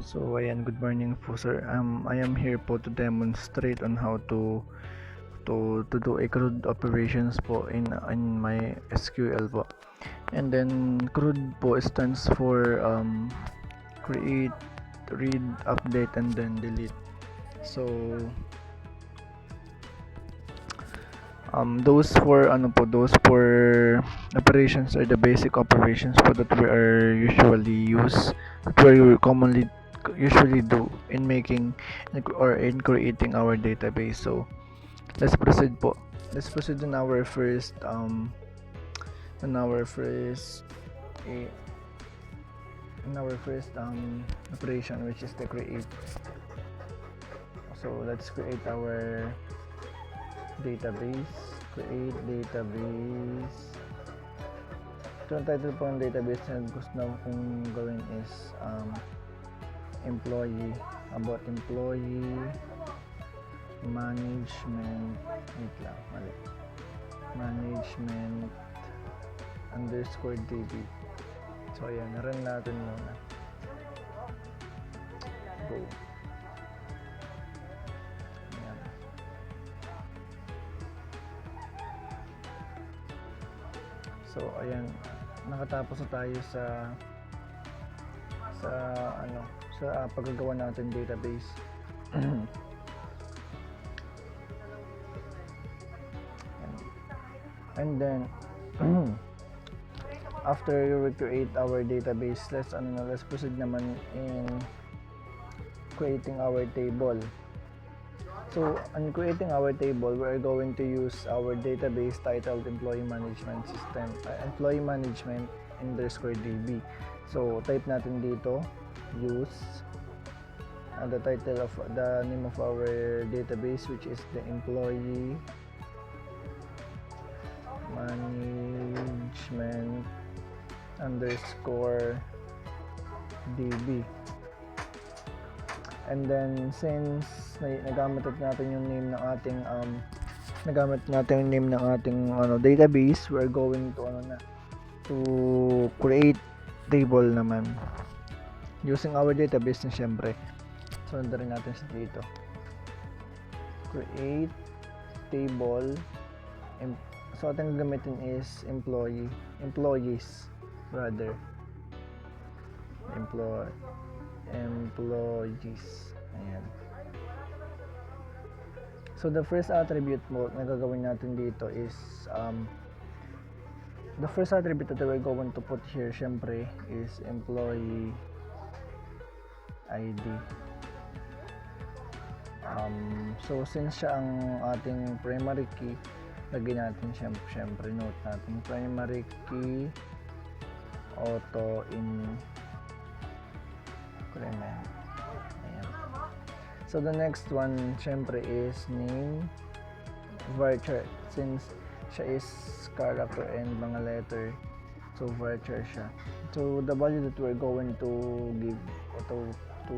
So ayan, good morning po sir. I am here po to demonstrate on how to do a CRUD operations po in my SQL po. And then CRUD po stands for create, read, update, and then delete. So those four operations are the basic operations po that we are commonly usually do in making or in creating our database. So let's proceed po. Let's proceed on our first eh, operation, which is the create. So let's create our database. Create database. So ang title po ng database na gusto na kong gawin is employee, about employee management. Wait lang, mali. Management _db. So ayan, run natin muna. Go. Ayan. So ayan, nakatapos na tayo sa paggagawa natin database. And then after you create our database, let's proceed naman in creating our table. So on creating our table, we are going to use our database titled employee management system, employee management _db. So type natin dito use the title of the name of our database, which is the employee management _db. And then since nagamit natin yung name ng ating database, we're going to create table naman using our database na syempre. So rin natin sa dito. Create table. So ating gamitin is employees. Ayan. So the first attribute mo na gagawin natin dito is the first attribute that we're going to put here syempre is employee ID. So since siya ang ating primary key, lagyan natin syempre note natin primary key auto increment. Ayan. So the next one syempre is name varchar, since siya is character and mga letter, so varchar siya. So the value that we're going to give to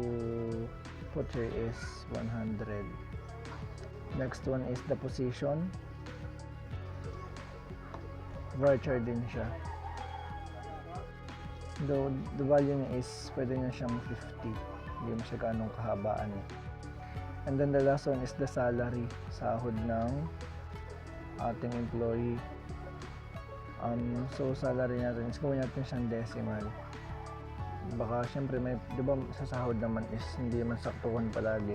put here is 100. Next one is the position, varchar din siya. Though the value niya is pwede niya siyang 50, hindi mo siya ganong kahabaan. And then the last one is the salary, sahod ng ating employee. So salary natin is gawin natin siyang decimal. Baka syempre may, di ba sa sahod naman is hindi man saktuhan palagi,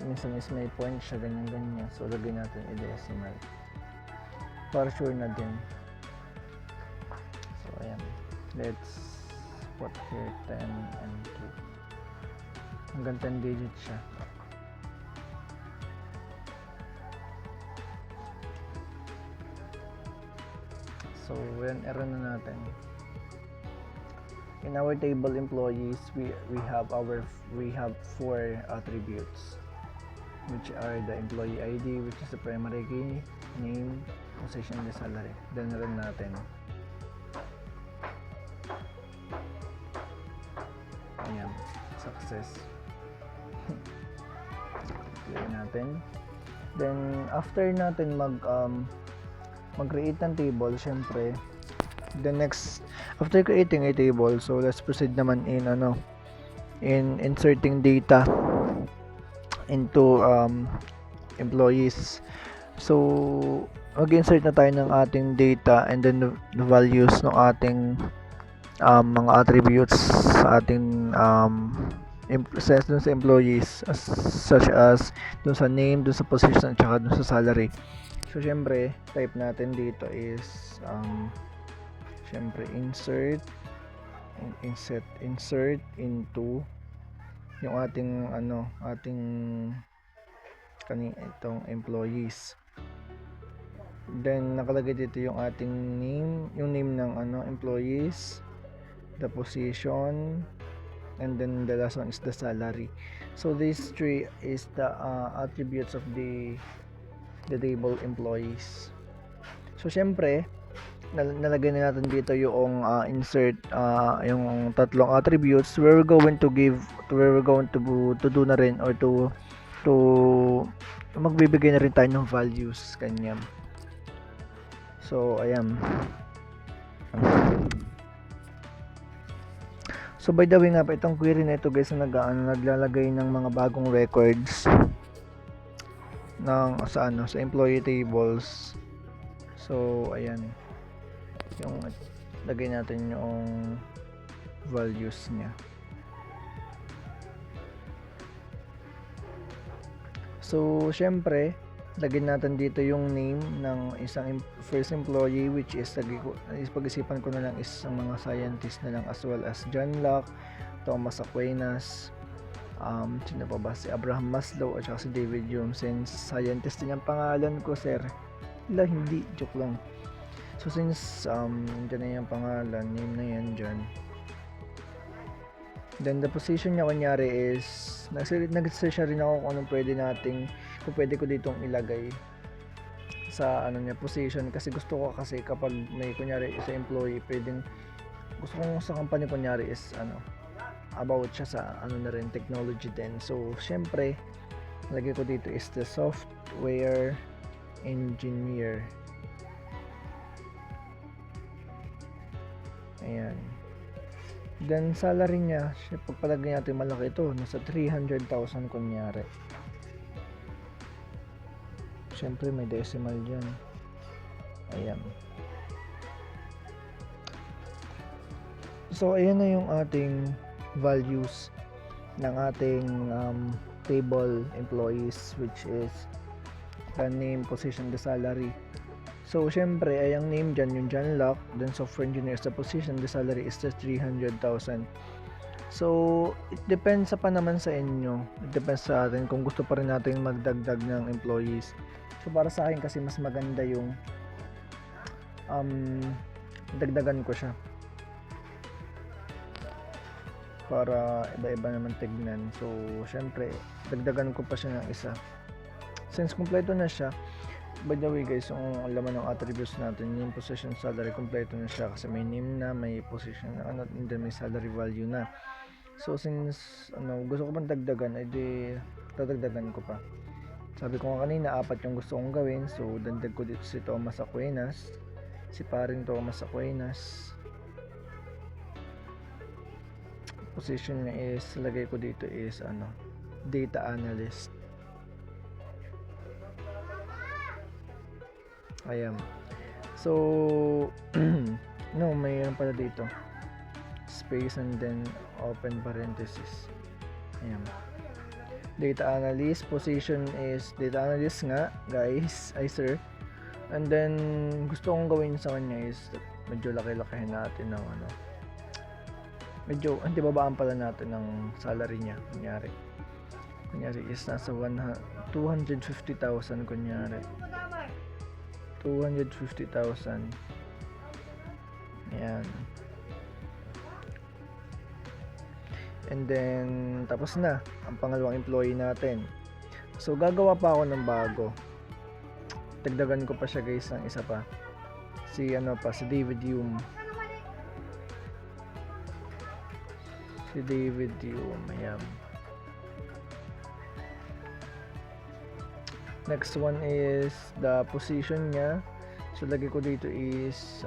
minsan is may point siya ganyan, so lagyan natin i-decimal para sure na din. So ayan, let's put here 10 and 2 hanggang 10 digits siya. So when error na natin, in our table employees, we have 4 attributes, which are the employee ID, which is the primary key, name, position, and salary. Then run natin. Ayan, success. Clear natin. Then after natin mag-create ng table, syempre the next, after creating a table, so let's proceed naman in in inserting data into employees. So mag-insert na tayo ng ating data and then the values ng ating mga attributes sa ating dun sa employees, such as dun sa name, dun sa position, at saka dun sa salary. So syempre type natin dito is syempre insert into yung ating itong employees. Then nakalagay dito yung ating name, yung name ng employees, the position, and then the last one is the salary. So these three is the attributes of the table employees. So syempre nalagay na natin dito yung insert yung tatlong attributes where we're going to do na rin, or to magbibigay na rin tayo ng values kanya. So ayan. So by the way nga pa, itong query na ito guys na naglalagay ng mga bagong records ng sa employee tables. So ayan, yung lagay natin yung values niya. So syempre lagyan natin dito yung name ng isang first employee, which is pag-isipan ko na lang is ang mga scientist na lang, as well as John Locke, Thomas Aquinas, sino pa ba, si Abraham Maslow, at saka si David Hume. Since scientist din ang pangalan ko, sir, hindi, joke lang. So since dyan na yung pangalan, name na yan dyan, then the position niya kunyari is nag-search rin ako kung anong kung pwede ko ditong ilagay sa niya position, kasi gusto ko kasi kapag may kunyari sa employee, gusto kong sa company kunyari is about siya sa na rin, technology din. So syempre lagay ko dito is the software engineer. Ayan. Then salary niya, pagpalagay natin malaki ito, nasa 300,000 kunyari. Siyempre may decimal dyan. Ayan. So ayan na yung ating values ng ating table employees, which is the name, position, the salary. So syempre ay ang name dyan yung John Locke, then software engineer sa position, the salary is just 300,000. So it depends pa naman sa inyo, it depends sa atin kung gusto pa rin natin magdagdag ng employees. So para sa akin kasi mas maganda yung dagdagan ko siya para iba-iba naman tignan. So syempre dagdagan ko pa siya ng isa since kumpleto na siya. By the way guys, yung laman ng attributes natin, yung position, salary, kumpleto na siya kasi may name na, may position na, and then may salary value na. So since gusto ko pang dagdagan, edi dadagdagan ko pa. Sabi ko nga kanina, 4 yung gusto kong gawin. So dagdag ko dito si Thomas Aquinas, si paring Thomas Aquinas. Position niya is, lagay ko dito is data analyst. Ayan. So mayroon pala dito space and then open parenthesis. Ayan. Data analyst, position is data analyst nga guys, sir. And then gusto kong gawin sa kanya is medyo laki-lakihin natin ng medyo babaan pala natin ng salary niya. Kunyari is nasa 250,000 kunyari. 250,000. Ayan. And then tapos na ang pangalawang employee natin. So gagawa pa ako ng bago. Dagdagan ko pa siya guys ng isa pa. Si David Hume. Ayan. Next one is the position niya. So lagay ko dito is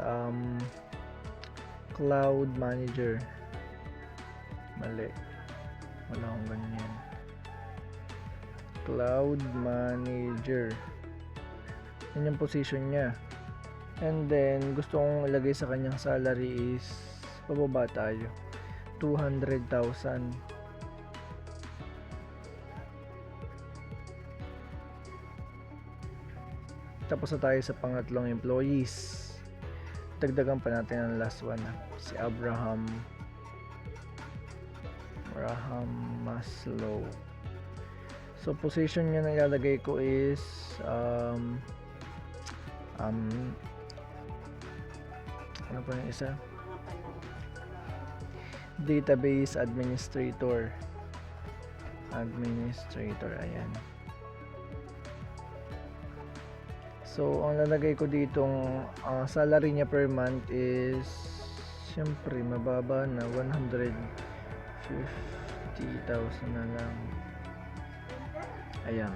cloud manager. Mali. Wala akong ganyan. Cloud Manager. Yan yung position niya. And then, gusto kong ilagay sa kanyang salary is pababa tayo. 200,000. Tapos na tayo sa pangatlong employees. Dagdagan pa natin ang last one. Si Abraham Maslow. So, position niya na ilalagay ko is ano pa yung isa? Database Administrator. Ayan. So, ang lalagay ko ditong salary niya per month is syempre mababa na 150,000 na lang. Ayan.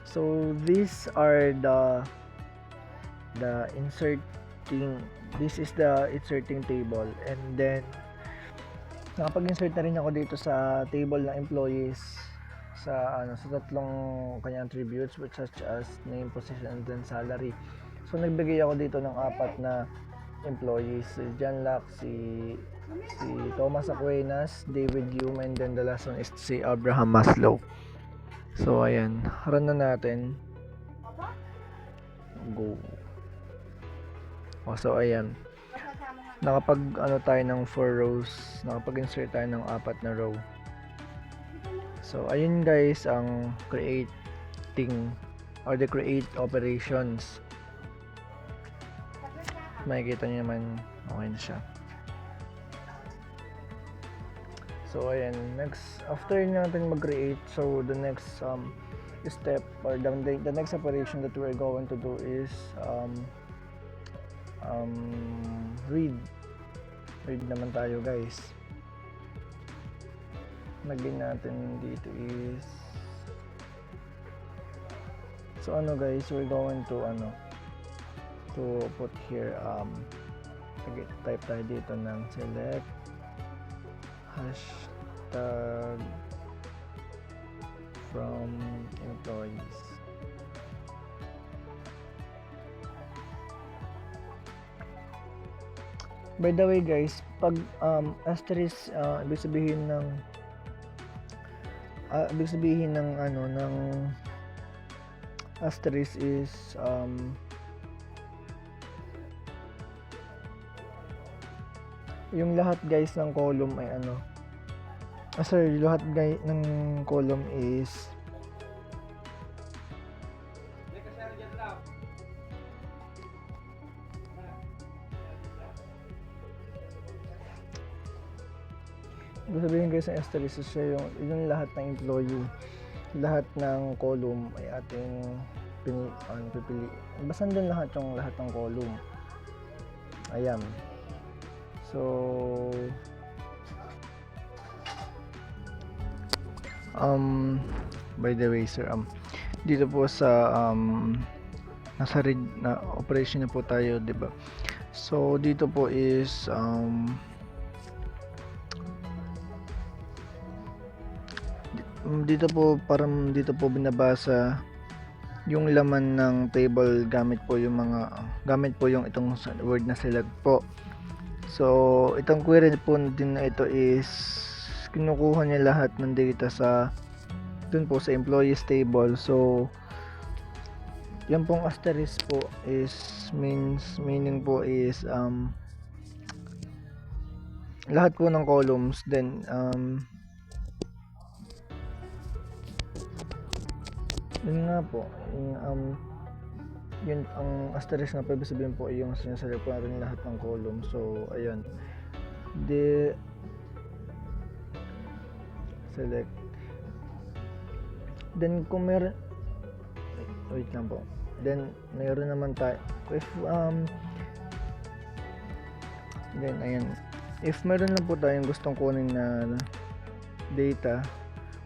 So, these are the inserting, this is the inserting table, and then nakapag-insert na rin ako dito sa table ng employees sa tatlong kanyang attributes, which such as name, position, and then salary. So, nagbigay ako dito ng 4 na employees, si John Locke, si Thomas Aquinas, David Hume, and then the last one is si Abraham Maslow. So, ayan, run na natin. Go. So, ayan, tayo ng 4 rows, nakapag-insert tayo ng 4 na row. So, ayun guys ang creating or the create operations. Makikita niyo naman, okay na siya. So, ayan, next, after natin mag-create, so the next step or the next operation that we're going to do is read naman tayo guys. Lagyan natin dito is, so guys, we're going to put here type tayo dito ng select hashtag from employees. By the way guys, pag asterisk ibig sabihin ng asterisk is yung lahat guys ng column ay lahat guys ng column is ibig sabihin guys, ang asterisk siya yung lahat ng employee, lahat ng column ay ating pipili. Basan din lahat ng column. Ayan. So, by the way sir, dito po sa nasa read na operation na po tayo, 'di ba? So, dito po is dito po binabasa yung laman ng table gamit po yung itong word na select po. So, itong query po din na ito is kinukuha niya lahat ng data dun po sa employees table. So, yan pong asterisk po is meaning po is lahat po ng columns, then yun nga po, yun ang asterisk na pwede sabihin po yung sinaselect po natin lahat ng column. So, ayan, select, then kung meron, wait lang po, then meron naman tayo, if then ayan, if meron lang po tayong gustong kunin na data,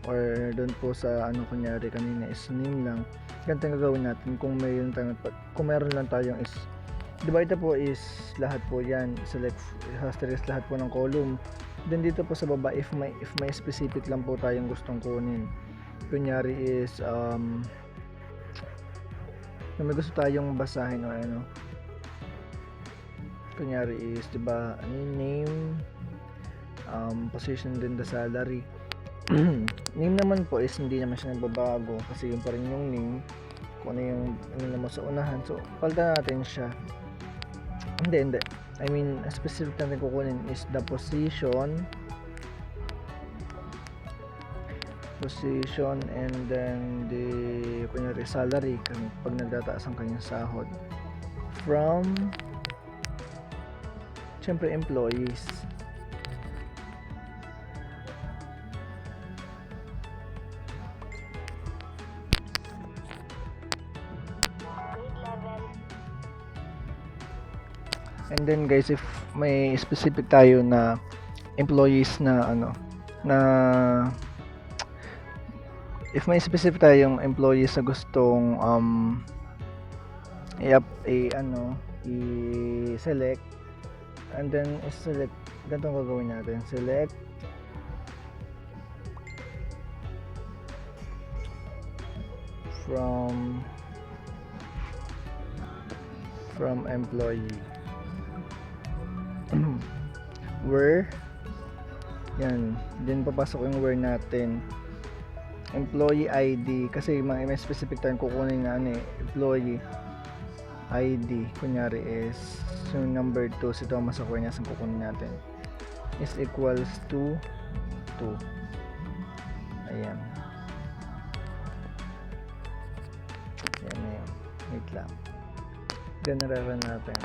or doon po sa kunyari kanina is name lang, ganito ang gagawin natin. Kung meron lang tayong is Diba ito po is lahat po yan, select asterisk lahat po ng column. Then dito po sa baba, if may specific lang po tayong gustong kunin, kunyari is kung may gusto tayong basahin o ano, kunyari is diba name, position, din the salary. Name naman po is hindi naman siya nagbabago kasi yung pa rin yung name kung ano yung naman sa unahan, so palitan natin siya. Hindi, I mean specific natin kukunin is the position and then the kunyari salary pag nagtataas ang kanyang sahod from syempre employees. And then guys, if may specific tayo na employees na if may specific tayong employees na gustong i-select, and then select, ganito ang gagawin natin, select from employee where, yan, din papasok yung where natin, employee ID, kasi may specific tayong kukunin na employee ID, kunyari is yung number 2, so ito ang masakuha niya sa kukunin natin is equals to 2. Ayan na yun, wait lang, generate natin.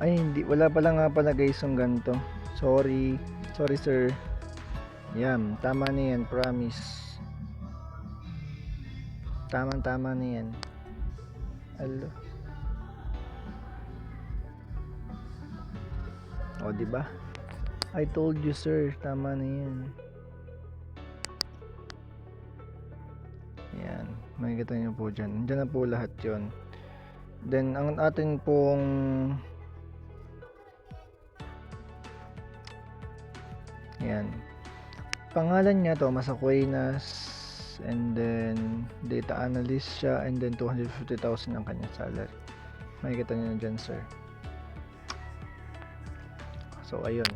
Ay hindi, wala pala nga pala guys yung ganito, sorry sir. Yan, tama na yan, promise, tama na yan. Hello, o diba, I told you sir, tama na yan. Yan, makikita nyo po dyan, dyan na po lahat yon. Then ang atin pong yan, pangalan niya Thomas Aquinas, and then data analyst siya, and then 250,000 ang kanyang salary. Makikita niyo dyan sir. So ayun,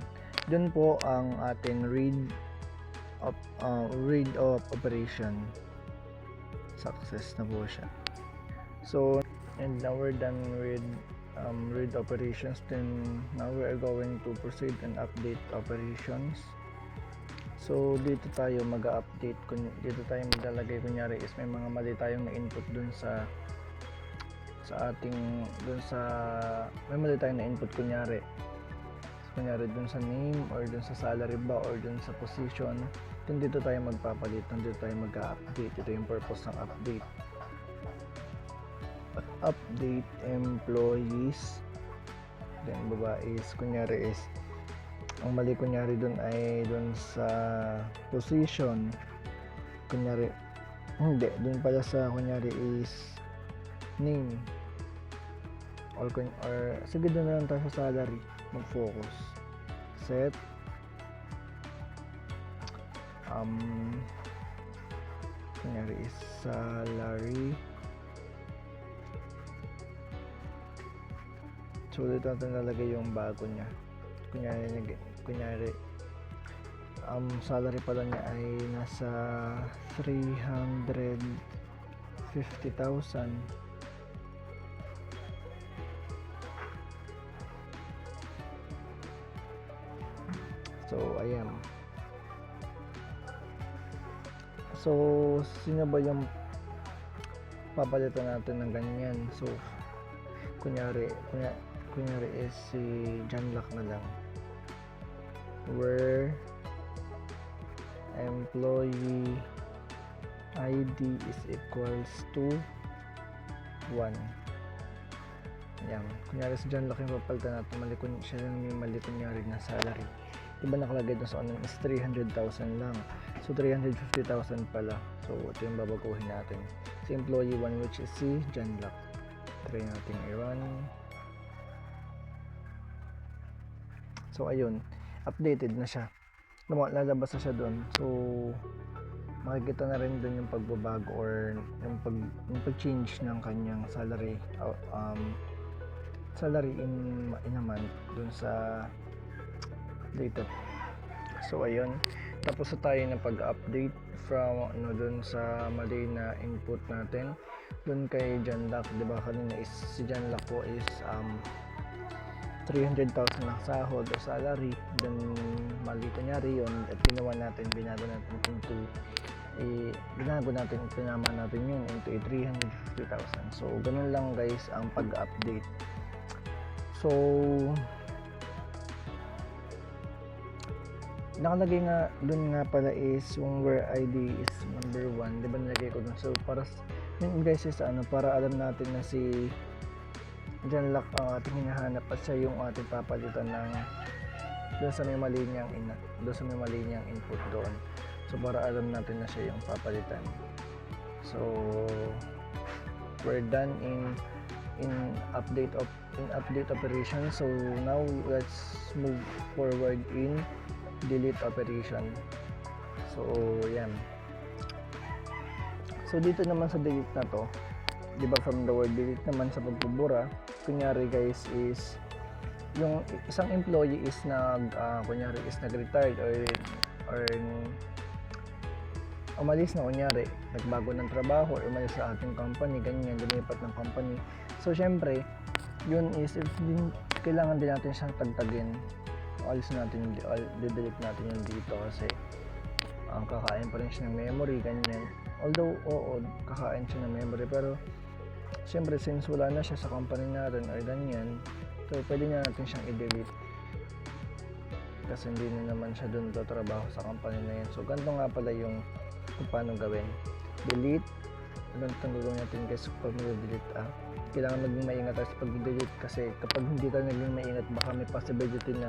dun po ang ating read of operation, success na po siya. So and now we're done with read operations. Then now we are going to proceed and update operations. So dito tayo mag-update, dito tayo maglalagay, kunyari is may mga mali tayong na-input dun sa ating may mali tayong na-input, kunyari dun sa name or dun sa salary ba or dun sa position, then dito tayo magpapalit, dito tayo mag-update. Ito yung purpose ng update employees. Then baba is kunyari is ang mali kunyari dun ay dun sa position, kunyari hindi, dun pala sa kunyari is name, or sige dun na lang tayo sa salary mag-focus. Set kunyari is salary. So dito natin lalagay yung bago niya. Kunyari salary pala niya ay nasa 350,000. So ayan. So sino ba yung papalitan natin ng ganyan? So kunyari is si John Lack na lang, where employee ID is equals to 1. Yan, kunyari si John Lack yung papalitan natin, siya yung may mali kunyari na salary. Diba nakalagay doon sa online is 300,000 lang. So 350,000 pala. So ito yung babaguhin natin. Si employee 1 which is si John Lack. Try natin i-run. So ayun, updated na siya. Lalabas na siya doon. So makikita na rin doon yung pagbabago or yung pag-change ng kanyang salary in a month doon sa data. So ayun, tapos na tayo ng pag-update from doon sa mali na input natin doon kay John Lack. Diba kanina is si John Lack po is 300,000 na sahod o salary, then mali kunyari yun at binago natin into pinama natin yun into 350,000. So ganun lang guys ang pag-update. So nakalagay nga dun nga pala is yung where ID is number 1, diba nilagay ko dun. So para yun guys is para alam natin na si John Lack ang ating hinahanap at siya yung ating papalitan ng doon sa may mali niyang input doon. So para alam natin na siya yung papalitan. So we're done in update operation. So now let's move forward in delete operation. So yan. So dito naman sa delete na to, di ba from the word delete naman sa pagbubura, kunyari guys is yung isang employee is nag-retired or umalis na, kunyari nagbago ng trabaho or umalis sa ating company, ganyan, lumipat ng company. So syempre yun is if kailangan din natin siyang tagtagin, delete natin yun dito kasi kakain pa rin siya ng memory, ganyan. Although kakain siya ng memory, pero syempre since wala na siya sa company natin or ganyan, so pwede na natin siyang i-delete kasi hindi na naman siya dun trabaho sa company na yan. So ganito nga pala yung kung paano gawin. Delete. Ganito ang gagawin natin guys pag delete. Kailangan maging maingat tayo sa pag-delete kasi kapag hindi tayo naging maingat, baka may possibility na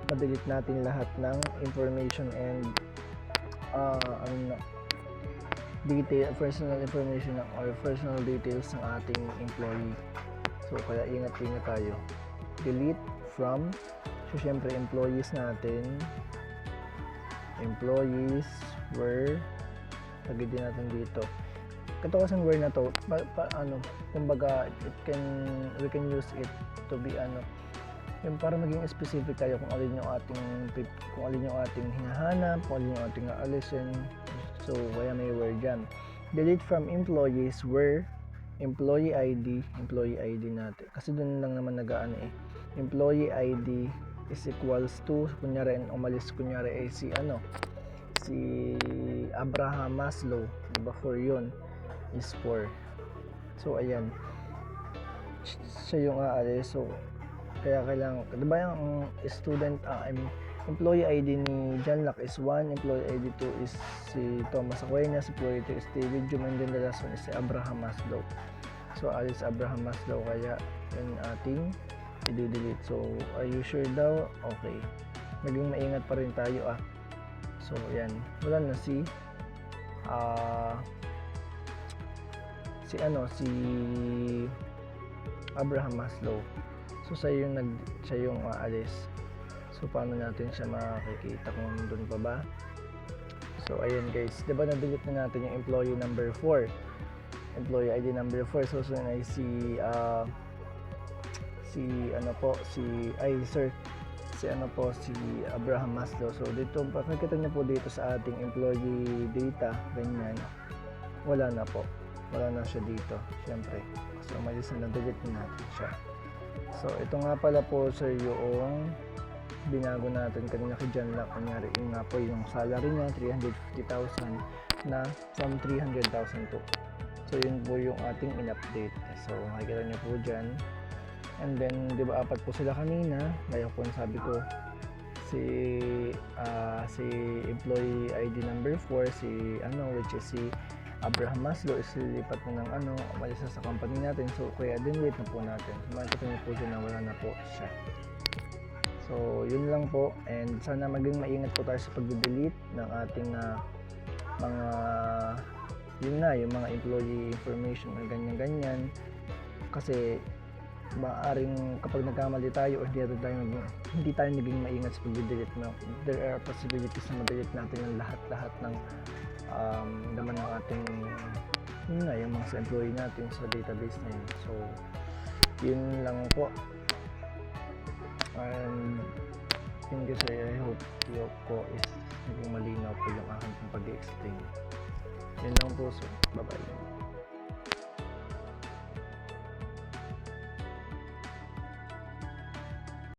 ma-delete natin lahat ng information and personal information or personal details ng ating employee. So kaya ingat-ingat tayo. Delete from, so syempre employees natin, were, lagay din natin dito. Ito kasing were na to, kumbaga we can use it to be yung para maging specific tayo kung alin yung ating hinahanap, kung alin yung ating aalisin. So kaya may were dyan. Delete from employees were employee ID natin. Kasi doon lang naman employee ID is equals to, kunyari umalis si Abraham Maslow, diba 4 yun is 4. So ayan, siya yung aalis. So kaya kailangan, diba yung student employee ID ni John Lack is 1, employee ID 2 is si Thomas Aquinas, employee 3 is David Hume, and then the last one is si Abraham Maslow. So alis Abraham Maslow, kaya yung ating i-delete. So are you sure daw? Okay, maging maingat pa rin tayo So yan, wala na si Abraham Maslow. So siya yung aalis. So paano natin siya makikita kung doon pa ba? So ayan guys, diba na-delete na natin yung employee number 4, employee ID number 4. So ay si Abraham Maslow. So dito, makikita niyo po dito sa ating employee data, ganyan, wala na siya dito, syempre. So umalis na, delete natin siya. So ito nga pala po sir yung binago natin kanina kay John Lack. Kunyari yun nga po yung salary niya 350,000 na from 300,000 po. So yun po yung ating in-update. So makikita niyo po dyan. And then, di ba, 4 po sila kanina. Gaya po sabi ko, si employee ID number 4, which is si Abraham Maslow, is lilipat na ng umalis na sa company natin. So, kaya delete na po natin. So, makikita niyo po dyan na wala na po siya. So, So, yun lang po, and sana maging maingat po tayo sa pag-delete ng ating mga yun na, yung mga employee information na ganyan-ganyan, kasi maaaring kapag nagkamali tayo o hindi tayo naging maingat sa pag-delete, no, there are possibilities na ma-delete natin yung lahat ng laman ng ating yun na, yung mga sa employee natin sa database na yun. So, yun lang po, and yun kasi I hope ko is naging malinaw po yung aking pag-explain. Yun lang po, so bye bye.